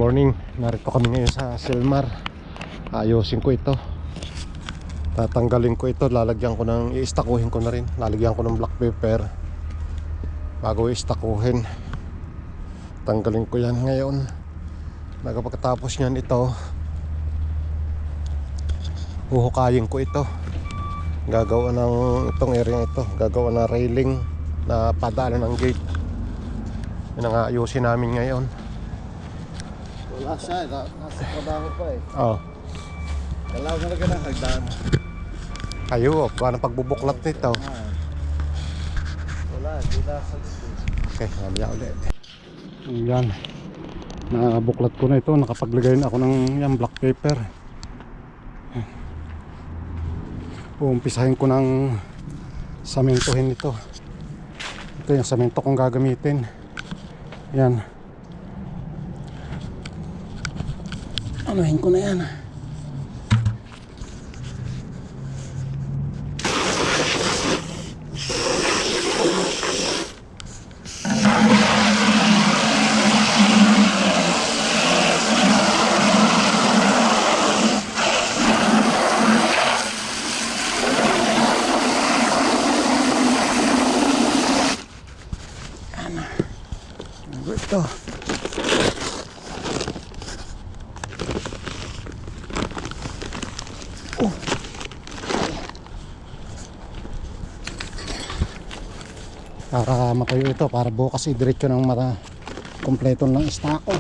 morning. Narito kami ngayon sa Silmar. Ayusin ko ito. Tatanggalin ko ito. Lalagyan ko ng, i-stakuhin ko na rin. Lalagyan ko ng black pepper bago i-stakuhin. Tanggalin ko yan ngayon. Pagkatapos nyan ito, huhukayin ko ito. Gagawa ng itong area ito. Gagawa ng railing na padaanan ng gate. Yan ang ayusin namin ngayon. Wala siya, nasa trabaho pa eh. Oo. Kailangan talaga ng hagdan. Ayun, gawa ng pagbubuklat nito. Wala, di nasa dito. Okay, mamaya ulit. Yan, nabuklat ko na ito. Nakapaglagay na ako ng yan, black paper. Uumpisahin ko ng samintuhin ito. Ito yung samento kong gagamitin. Yan. Anuhin ko na yan. Ito. Oh. Para matayo ito, para bukas i-diretso ng kompleto ng istako.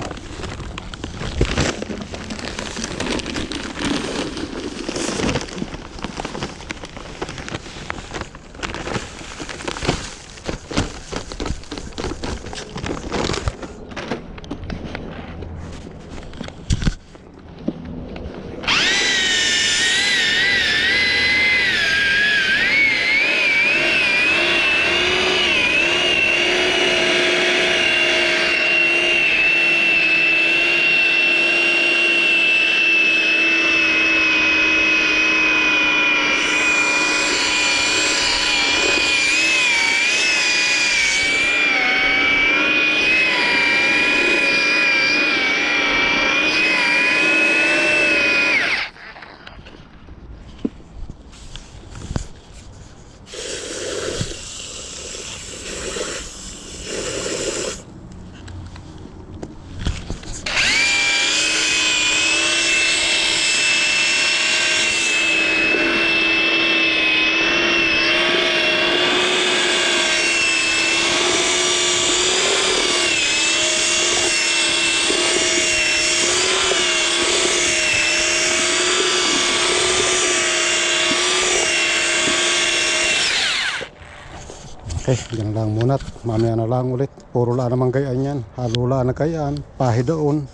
Okay, yan lang muna. Mamaya na lang ulit. Puro lang naman gayaan yan. Halo lang na gayaan. Pahi doon.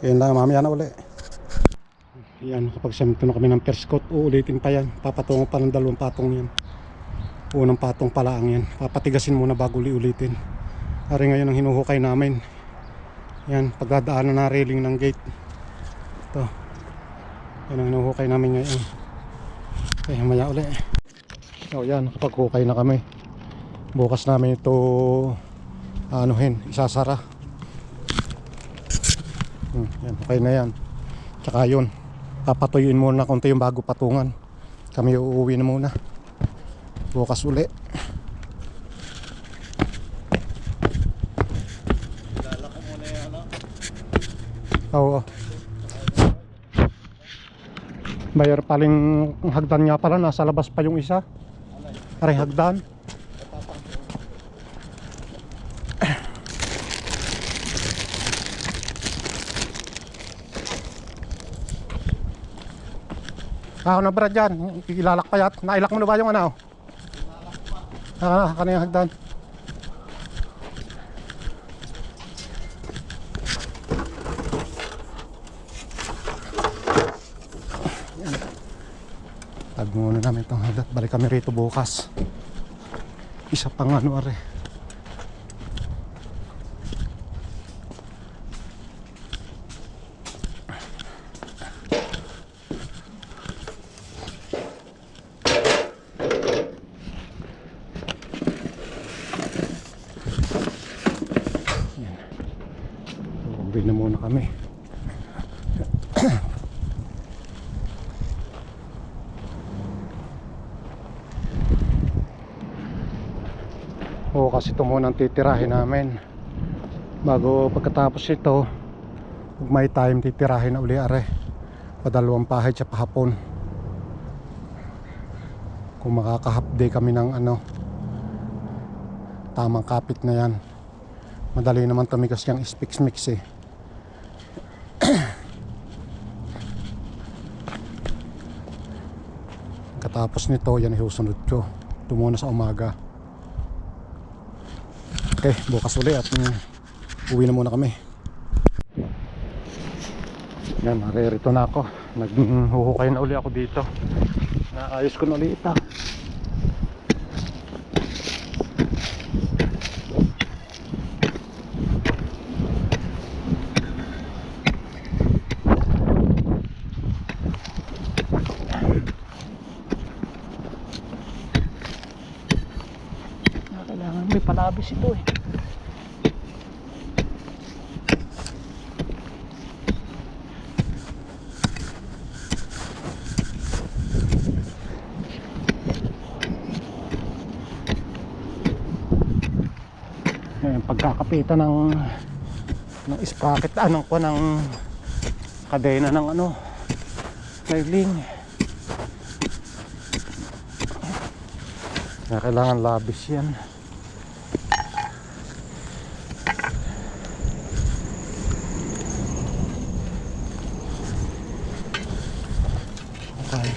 Yan lang, mamaya na ulit. Yan, kapag samito na kami ng first coat, uulitin pa yan. Papatungo pa ng 2 patong yan. Unang patong pala ang yan. Papatigasin muna bago ulitin. Ari ngayon ang hinuhukay namin. Yan, pagdadaanan na railing ng gate. Ito. Yan ang hinuhukay namin ngayon. Okay, mamaya ulit. So yan, kapag hukay na kami. Bukas namin ito isasara. Yan, okay na yan. Tsaka yun, papatuyuin muna konti yung bago patungan. Kami uuwi na muna. Bukas uli. Kilala ko muna yung ano. Oo. Bayar paling hagdan nga pala. Nasa labas pa yung isa. Aray hagdan. Ako na brad dyan, ilalak pa yat. Nailak mo na ba yung ano? Kanina hagdan. Tag muna namin itong hagdan. Balik kami rito bukas. Isa pang ano are. Uwi na muna kami. bukas ito muna ang titirahin namin. Bago pagkatapos ito, pag may time titirahin na uli are. Padalawang pahid siya pahapon. Kung makaka-half day kami ng tamang kapit na yan. Madali naman tumigas yung specs mix eh. Katapos nito, yan isusunod ko. Ito muna sa umaga. Okay, bukas uli at uwi na muna kami. Yan, maririto na ako. Naghuhukay na uli ako dito. Naayos ko na uli ito. Kailangan may palabis ito eh. Yung pagkakapitan ng sprocket, ng kadena ng flywheel. Kailangan labis yan. Okay.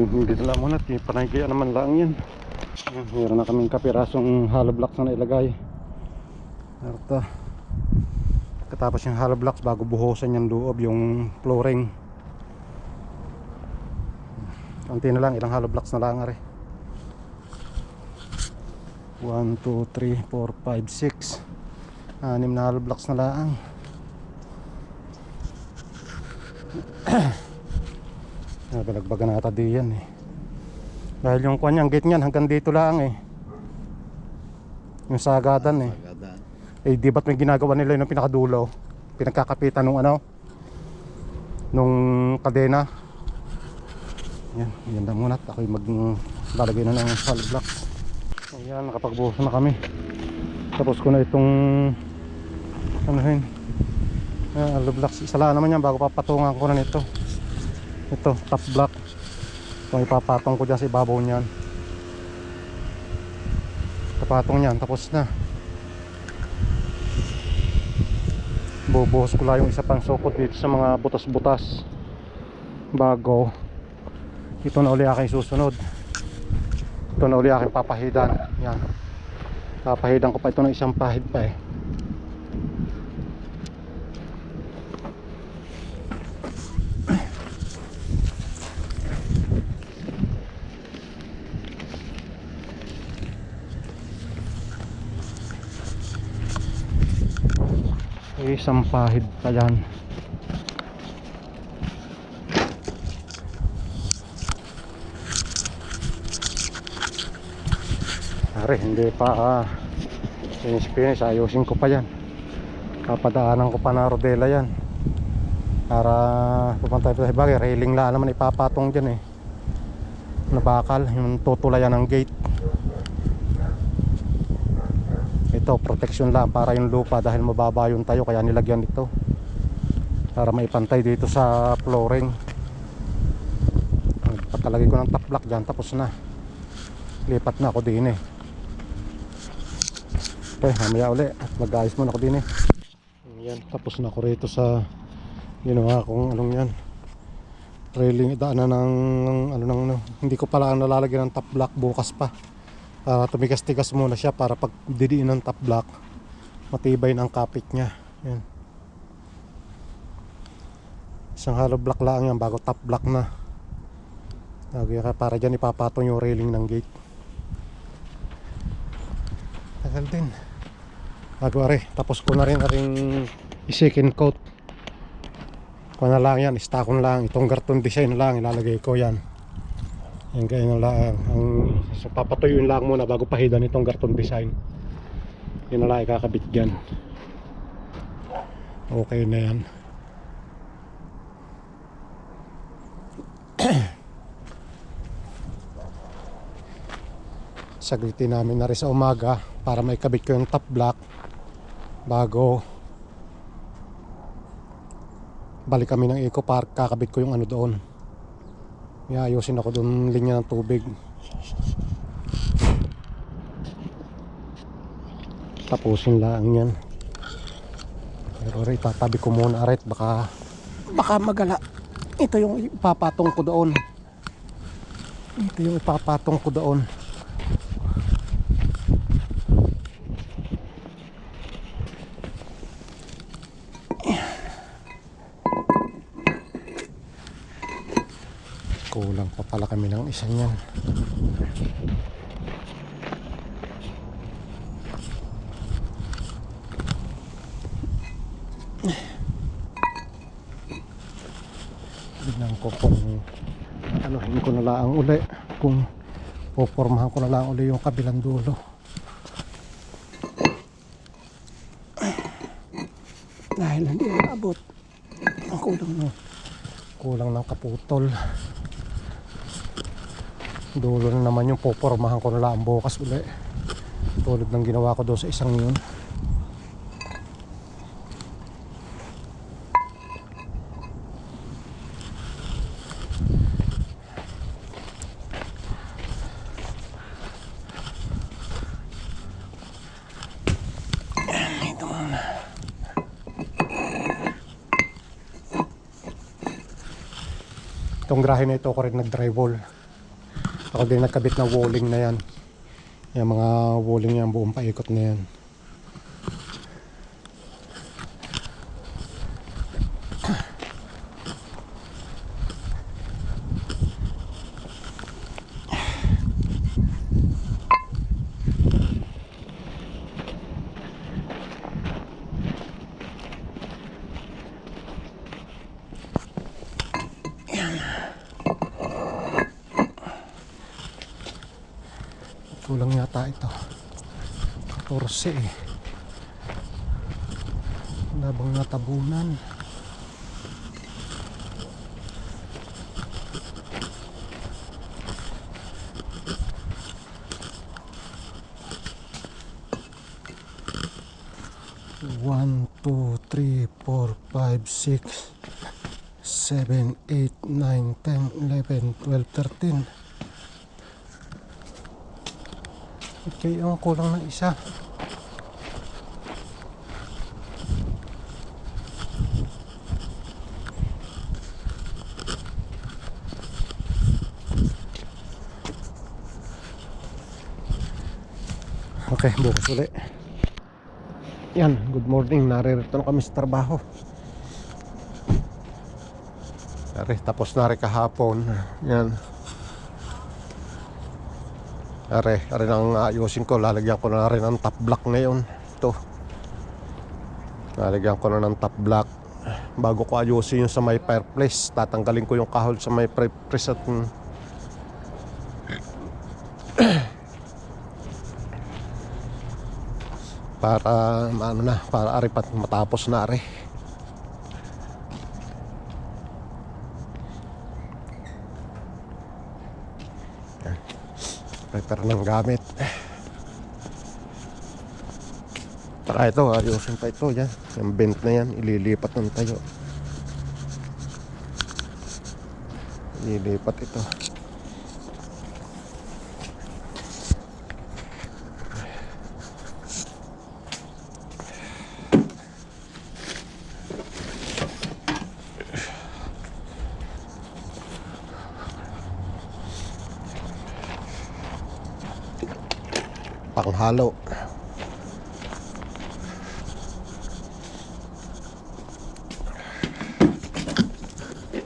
Dito lang muna, panagaya naman lang yan. Meron na kaming kapirasong hollow blocks na nailagay. Ito. Katapos yung hollow blocks, bago buhosan yung loob, yung flooring. Konti na lang, ilang hollow blocks na lang are. 1, 2, 3, 4, 5, 6 6 na hollow blocks na lang. Nabalagbagan na ata di yan eh. Dahil yung kanyang gate niyan hanggang dito lang eh. Yung sagadan eh. Eh di ba't may ginagawa nila yung pinakadulo? Pinagkakapitan nung nung kadena. Yan, yan lang muna. Ako'y maglalagay na ng solid blocks. Ayan, nakapagbuhos na kami. Tapos ko na itong hollow blocks. Isa lang naman yan bago papatungan ko na nito. Ito, top block. Ito ipapatong ko dyan sa ibabaw niyan. Papatong niyan, tapos na. Bubuhos ko lang yung isa pang sukot dito sa mga butas-butas. bago ito na uli aking susunod. Ito na uli aking papahidan. Yan, papahidan ko pa ito ng isang pahid pa eh. Isang pahid pa yan. Are, hindi pa finish. Ayusin ko pa yan. Papadaanan ko pa na rodela yan para pupunta ito sa bagay. Railing lang naman ipapatong dyan eh, nabakal yung tutulayan ng gate. Ito protection lang para yung lupa, dahil mababa yung tayo, kaya nilagyan ito para maipantay dito sa flooring. Pagkalagay ko ng top block dyan, tapos na, lipat na ako din eh. Okay, mamaya uli at mag-ayos muna ako din eh. Yan, tapos na ako rito sa ginawa kong anong yan, railing, daanan ng hindi ko pala nalalagyan ng top block, bukas pa. Para tumigas-tigas muna siya para pag didiin ng top block matibay ng kapit niya. Yan. Isang hollow block lang yan bago top block na. Para dyan ipapatong yung railing ng gate. Tagal din. Bago are, tapos ko na rin i-second coat. Kung na lang yan, istakon lang. Itong carton design lang ilalagay ko yan. Yan, ganyan lang. So papatuyuin lang muna bago pahidan itong carton design. Yun na lang ikakabit dyan. Okay na yan. Saglitin namin na rin sa umaga para may kabit ko yung top block bago balik kami ng Eco Park. Kakabit ko yung ano doon. Ayusin ako doon linya ng tubig. Tapusin lang yan. Pero itatabi ko muna aret, baka magala. Ito yung ipapatong ko doon. Kulang pa pala kami ng isa niyan. Tignan ko kung anuhin ko na lang uli, kung popormahan ko na lang uli yung kabilang dulo. Dahil hindi abot ang kulang ng kaputol. Dulo na naman yung popormahan ko na lang bukas uli, tulad ng ginawa ko doon sa isang yun. Itong grahe na ito ako rin nag-drywall. Ako din nagkabit na walling na yan. Yung mga walling yan, buong paikot na yan. Kulang yata ito 14 eh. Labang natabunan. One, 2, 3, 4, 5, 6, 7, 8, 9, 10, 11, 12, 13. Okay, ang kulang ng isa. Okay, bukas uli. Yan, good morning. Naririto na kami sa trabaho. Tapos na rin kahapon. Yan. Are ang ayusin ko. Lalagyan ko na rin ng top block ngayon. Ito. Lalagyan ko na ng top block. Bago ko ayusin yung sa may fireplace, tatanggalin ko yung kahol sa may fireplace at para ano na, para aripat matapos na ari. Prepare ng gamit. Para ito, ayusin pa ito. Yan, yung bent na yan, ililipat ng tayo. Ililipat ito. Panghalo.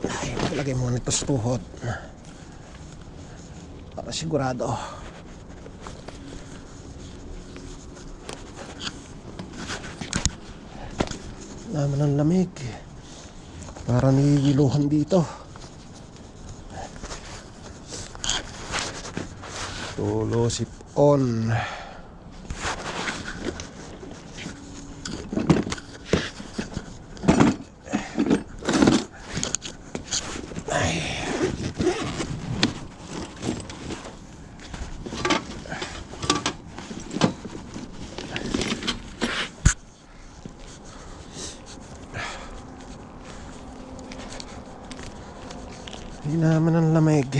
Ay, lagay muna ito sa tuhod para sigurado. Naman ang lamig, para nigiluhan dito. Tulo sip-on. Hindi naman ang lamig.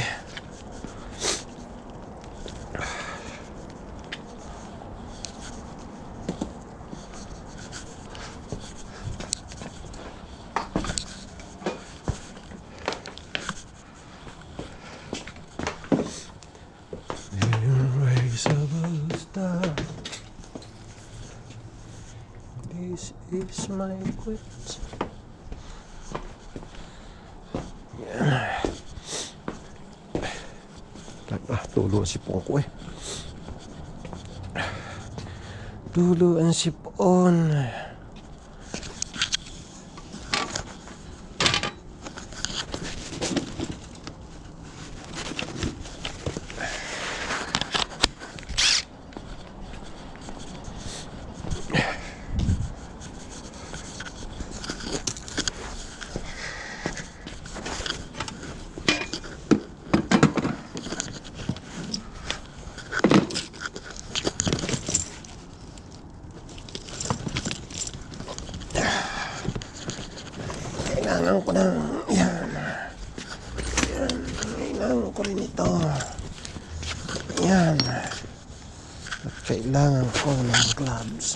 Erasable star. This is my quit. Tulo ang sipon ko eh. Tulo ang sipon. Kailangan ko ng yan. Yan. Kailangan ko rin ito. Yan. At kailangan ko ng gloves.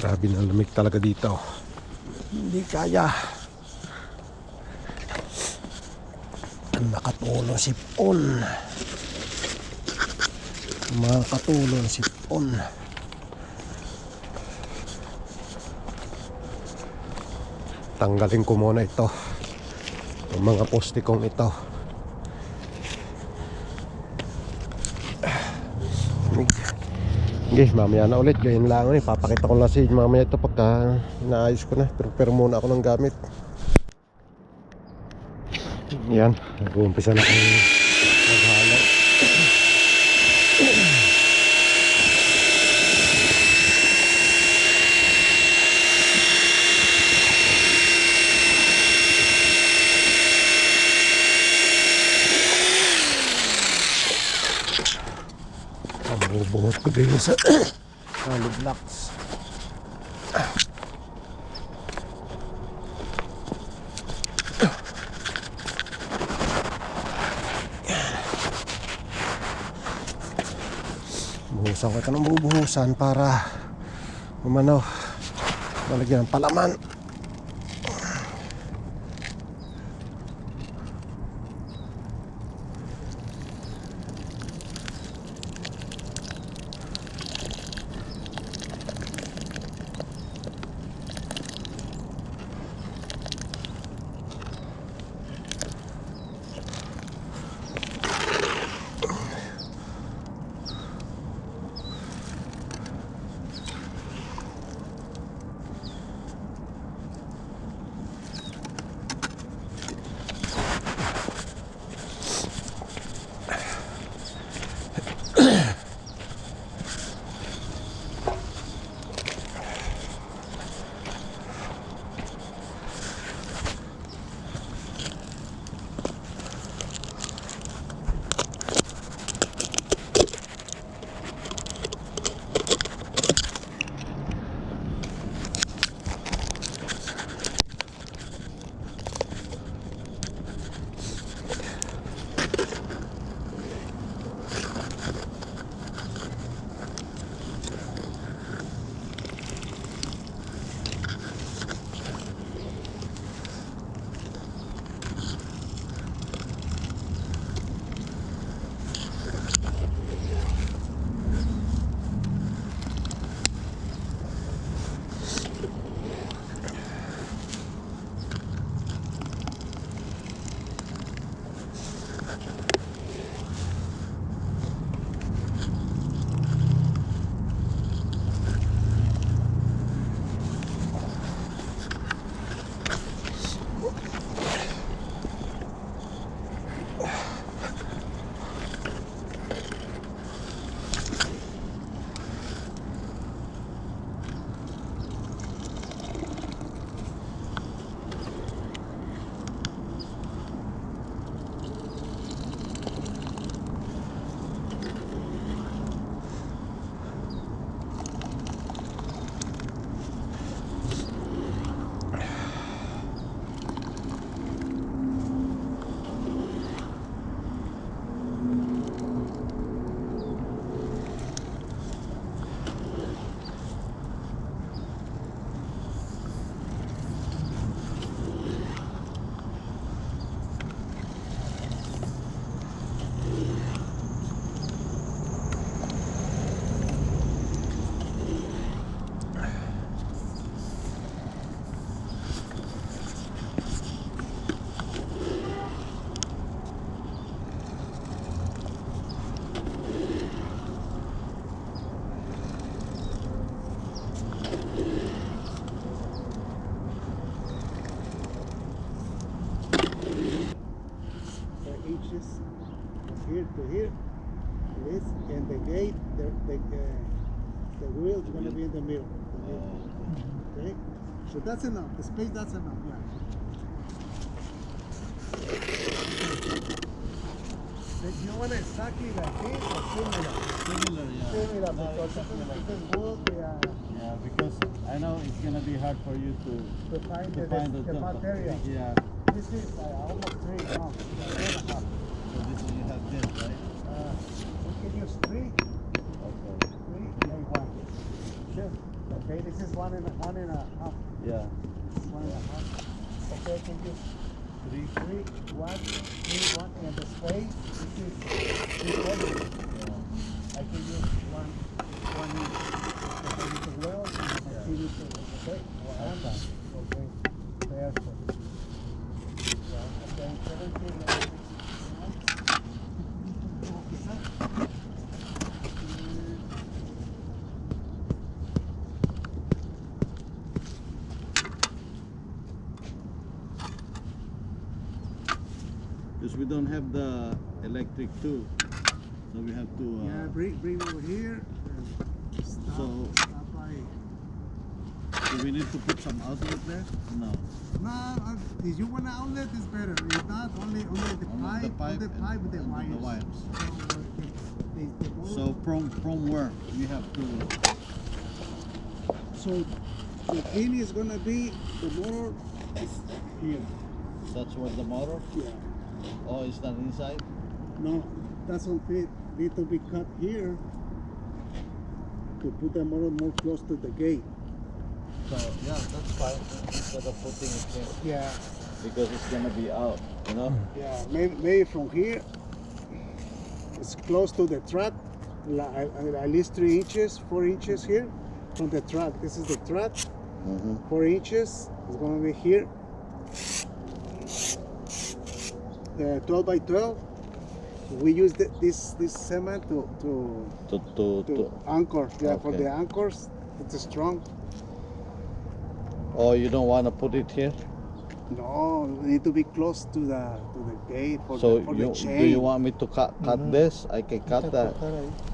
Grabe na lamig talaga dito. Hindi kaya. Nakatulo sipon. Makatulo sipon. Tanggalin ko muna ito, yung mga poste kong ito. Okay, mamaya na ulit. Ganyan lang eh. Papakita ko lang sa inyo mamaya ito pagka inaayos ko na. Pero muna ako ng gamit. Yan, nag-uumpisa na akong maghalo. Ang bubuhos ko din sa hollow blocks. Buhusan ko ito ng bubuhusan para umano, malagyan ng palaman. Here to here, this, and the gate, the wheel is going to be in the middle. Okay, so that's enough. The space, that's enough. Yeah. If you want it exactly like this or similar? Similar, yeah. Similar, No, because it's something like this this. wood, Yeah, because I know it's gonna be hard for you to find to the, find the the material. Yeah. This is almost 3 now. 3.5. So this you have this, right? We can use 3, Okay. 3, and 1. Sure. Okay, this is one and a half. Yeah. This is 1.5. Okay, I can use 3, 1, 3, 1, and the space. This is 3/4. I can use 1 inch. Okay, with the well, and 3 inches. Okay, okay, perfect. Yeah, okay, 17. Because we don't have the electric too, so we have to. Yeah, bring over here. And stop, So- stop by. Do we need to put some outlet there? No. No, if you want an outlet, it's better. If not, only the Only pipe, the wires. and the wires. So, So from where we have to? so the pin is gonna be the motor is here. That's where the motor. Yeah. Oh, it's not inside. No, doesn't fit. Need to be cut here. to put them more close to the gate. So yeah, that's fine. Instead of putting it here Yeah, because it's gonna be out, you know. yeah. Maybe from here, it's close to the track, at least 3 inches, 4 inches here from the track. This is the track. 4 inches. It's gonna be here. The 12 by 12. We use this cement to anchor. Yeah, for Okay. the anchors, it's strong. Oh, you don't want to put it here? No, we need to be close to the gate for So the you chain. do you want me to cut this? I can cut that.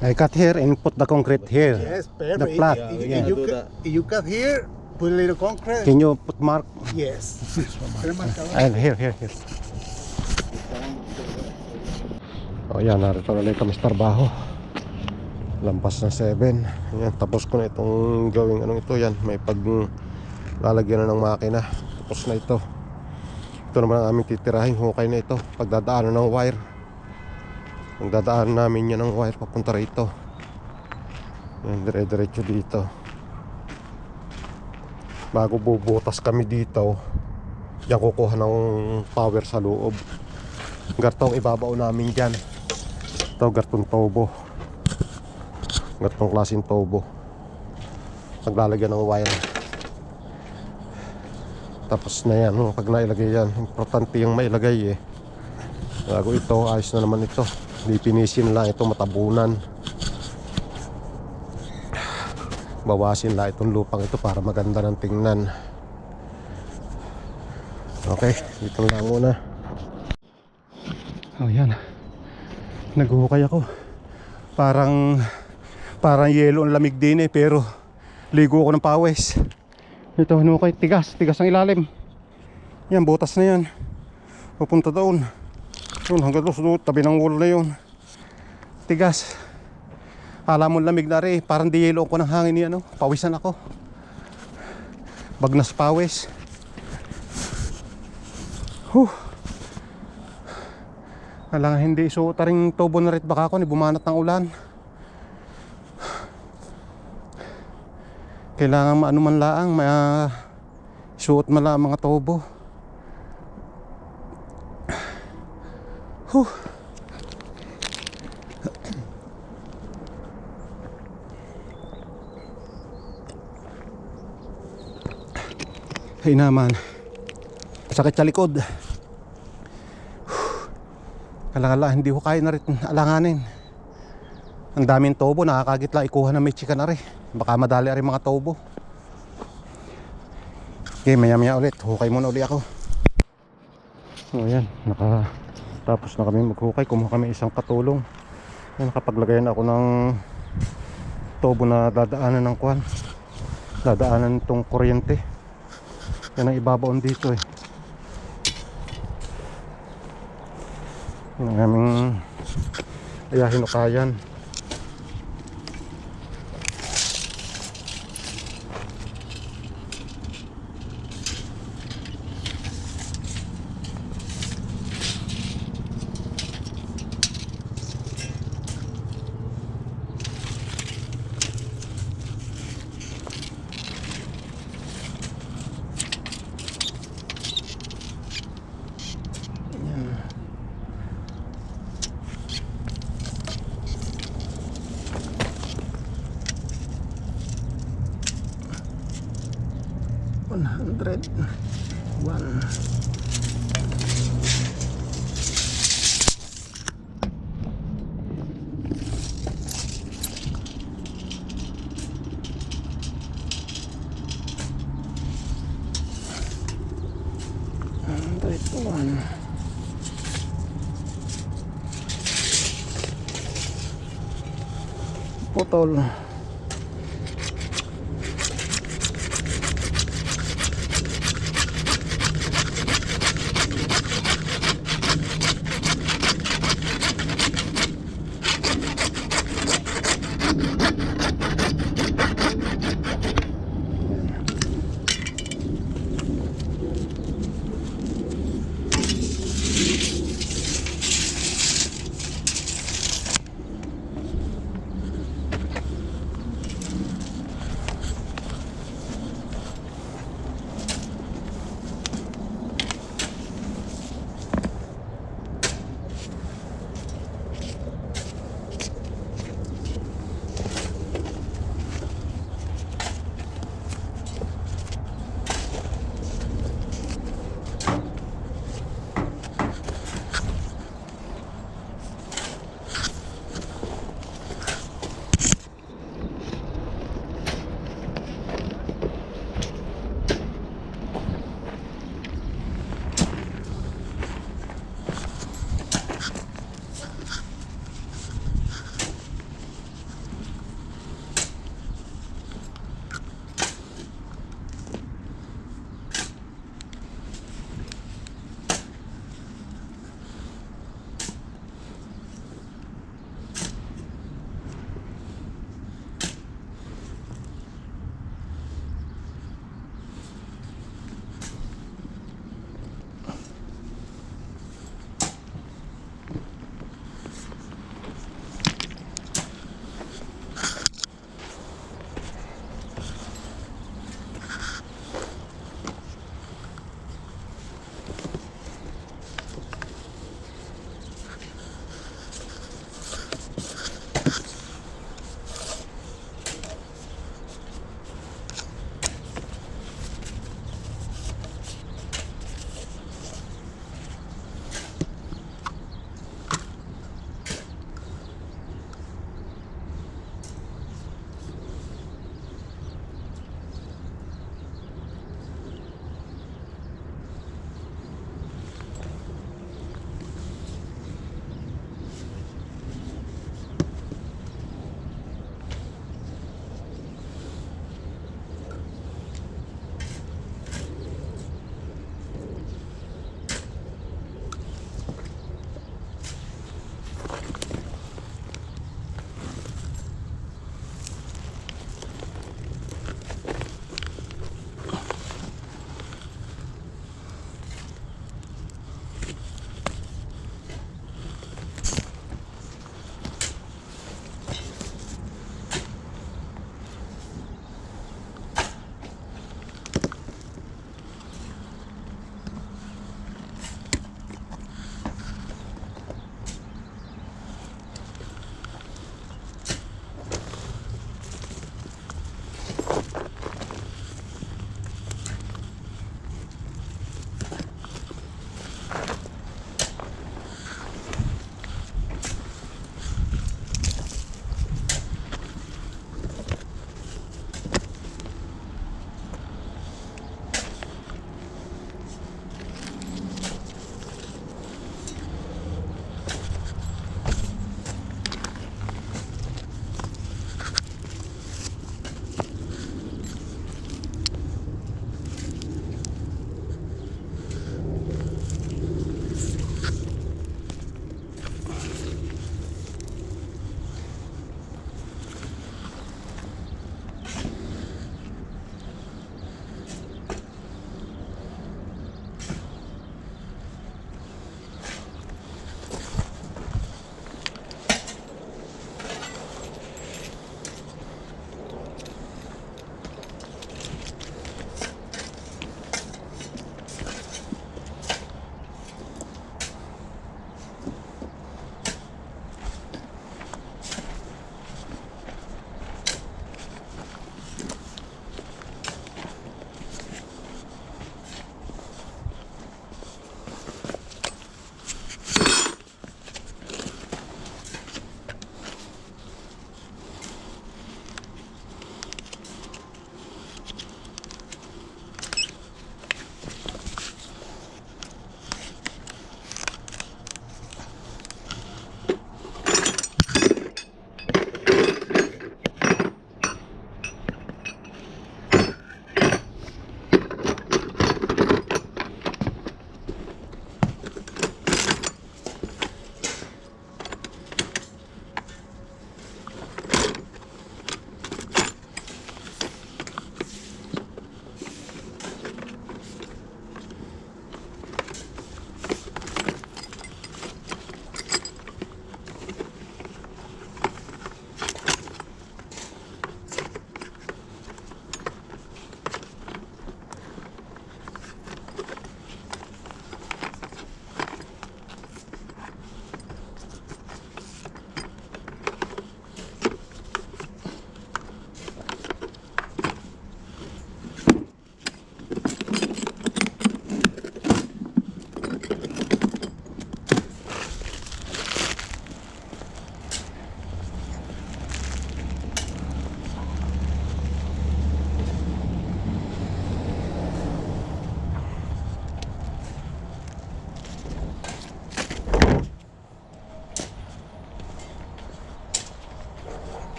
I cut here and put the concrete here. Yes, perfect. The flat, If yeah. you Do cut- that. if you cut here, put a little concrete. Can you put mark? Yes. Here. O yan, narito na ulit kami sa trabaho. Lampas ng 7. Yan, tapos ko na itong gawing anong ito. Yan, may pag lalagyan na ng makina. Tapos na ito. Ito naman ang aming titirahin. Hukay na ito. Pagdadaanan ng wire. Pagdadaanan namin yan ng wire papunta rito. Yan, dire-diretso dito. Bago bubutas kami dito, yan kukuha ng power sa loob. Gartong ibabaw namin dyan. Ito gartong tobo. Gartong klaseng tobo. Paglalagyan ng wire. Tapos na yan. Pag nailagay yan, importante yung mailagay eh. Bago ito, ayos na naman ito. Lipinisin lang ito, matabunan. Bawasin lang itong lupang ito para maganda ng tingnan. Okay, dito lang muna. Oh yan. Naghuhukay ako. Parang yelo ang lamig din eh, pero ligo ako ng pawis. Ito hinukay, tigas ang ilalim. Yan, butas na yan. Pupunta doon. Doon hanggang doon, tabi ng wall na yun. Tigas. Alam mo lamig na rin, parang di yelo ako ng hangin yan, pawisan ako. Bagnas pawis. Kailangan hindi isuot ring tubo na rin baka ako ni bumanat ng ulan. Kailangan maano man laang suot man lang mga tubo. Ay naman, sakit sa likod. Kalangala, hindi ko kaya na rin alanganin. Ang daming tobo, nakakagitla ikuha na may chika na rin. Baka madali rin mga tobo. Okay, maya ulit, hukay muna ulit ako. O yan, nakatapos na kami maghukay. Kumuha kami isang katulong. Yan, nakapaglagayan ako ng tobo na dadaanan ng kwan. Dadaanan itong kuryente. Yan ang ibabaon dito eh. Yan ang aming hinukayan. Putol.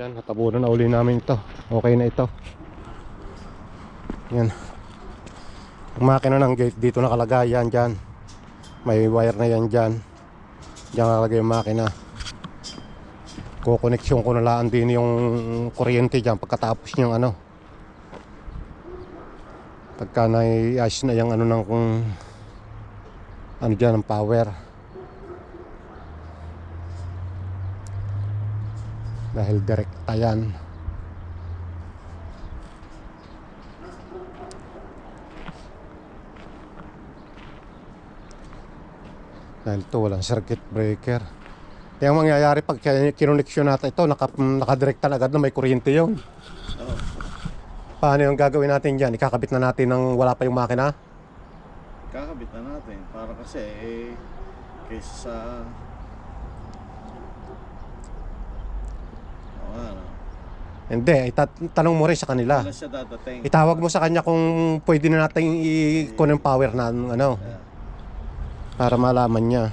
Yan, natabunan na uli namin ito. Okay na ito. Yan. Ang makina ng gate dito nakalagay. Yan dyan. May wire na yan dyan. Diyan nakalagay yung makina. Kukoneksyon ko na laan din yung kuryente dyan pagkatapos yung ano. Pagka nai-ayos na yung ano ng kung ano dyan ang power. Dahil direkta yan. Dahil ito walang circuit breaker. Kaya ang mangyayari pag kinuneksyon natin ito, nakadirekta na agad na may kuryente yun. Paano yung gagawin natin dyan? Ikakabit na natin ng wala pa yung makina? Kakabit na natin para kasi kaysa sa ano. Hindi, tanong mo rin sa kanila. Wala siya dadating. Itawag mo sa kanya kung pwede na natin i-kunin yung power na ano. Para malaman niya.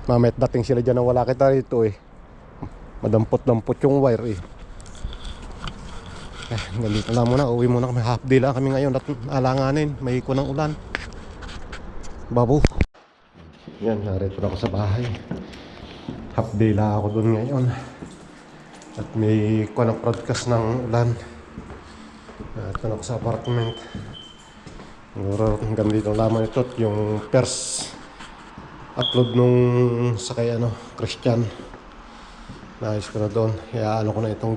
Mamaya dating sila dyan na wala kita rito eh. Madampot-dampot yung wire eh. Ganito na muna. Uwi muna kami. Half day lang kami ngayon at alanganin. May iko ng ulan. Babu. Yan, narito na ako sa bahay. Half day lang ako dun ngayon. At may iko ng broadcast ng ulan. Narito na ako sa apartment. Siguro hanggang dito lamang ito. Yung first upload nung sa kay Christian. Naayos ko na doon. Kaya ano ko na itong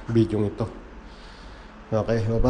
video ito. Okay, bye-bye.